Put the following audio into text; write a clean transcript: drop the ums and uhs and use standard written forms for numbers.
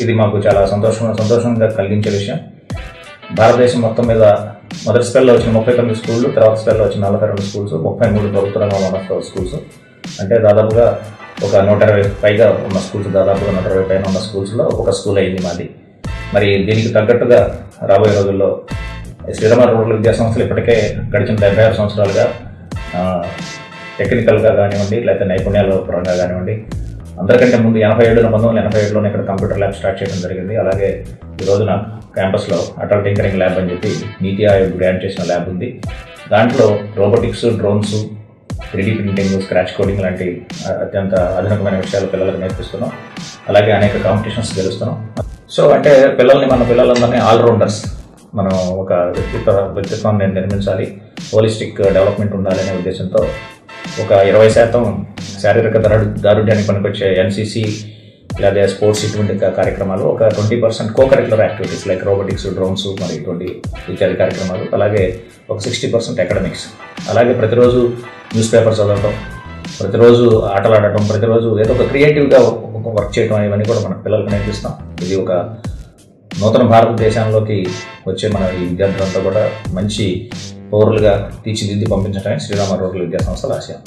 ఇది మాకు చాలా సంతోషంగా కలిగించే విషయం. భారతదేశం మొత్తం మీద మొదటి స్పెల్లో వచ్చిన 39 స్కూళ్ళు, తర్వాత స్పెల్లో వచ్చిన 42 స్కూల్స్, 33 ప్రభుత్వ రంగంలో ఉన్న స్కూల్స్, అంటే దాదాపుగా ఒక 120 పైగా ఉన్న స్కూల్స్, దాదాపుగా 120 పైన ఉన్న స్కూల్స్లో ఒక స్కూల్ అయింది మాది. మరి దీనికి తగ్గట్టుగా రాబోయే రోజుల్లో శ్రీరామ రూరల్ విద్యా సంస్థలు ఇప్పటికే గడిచిన 76 సంవత్సరాలుగా టెక్నికల్గా కానివ్వండి, లేకపోతే నైపుణ్యాల పరంగా కానివ్వండి, అందరికంటే ముందు 1987లోనే ఇక్కడ కంప్యూటర్ ల్యాబ్ స్టార్ట్ చేయడం జరిగింది. అలాగే ఈ రోజున క్యాంపస్లో అటల్ టింకరింగ్ ల్యాబ్ అని చెప్పి నీతి ఆయోగ్ గ్రాంట్ చేసిన ల్యాబ్ ఉంది. దాంట్లో robotics, drones, 3D printing, scratch coding లాంటి అత్యంత ఆధునికమైన విషయాలు పిల్లలకు నేర్పిస్తున్నాం. అలాగే అనేక కాంపిటీషన్స్ గెలుస్తున్నాం. సో అంటే మన పిల్లలందరినీ ఆల్రౌండర్స్, మనం ఒక వ్యక్తిత్వాన్ని నిర్మించాలి, హోలిస్టిక్ డెవలప్మెంట్ ఉండాలనే ఉద్దేశంతో ఒక 20% శారీరక దారుఢ్యానికి పనికొచ్చే ఎన్సీసీ లేదా స్పోర్ట్స్ ఇటువంటి కార్యక్రమాలు, ఒక 20% co-curricular activities like robotics, drones మరి ఇటువంటి ఇత్యాది కార్యక్రమాలు, అలాగే ఒక 60% అకాడమిక్స్. అలాగే ప్రతిరోజు న్యూస్ పేపర్ చదవడం, ప్రతిరోజు ఆటలు ఆడటం, ప్రతిరోజు ఏదో ఒక క్రియేటివ్గా వర్క్ చేయడం, ఇవన్నీ కూడా మన పిల్లలకు నేర్పిస్తాం. ఇది ఒక నూతన భారతదేశంలోకి వచ్చే మన ఈ విద్యార్థులంతా కూడా మంచి పౌరులుగా తీర్చిదిద్ది పంపించడానికి శ్రీరామ రూరల్ విద్యా సంస్థల ఆశయం.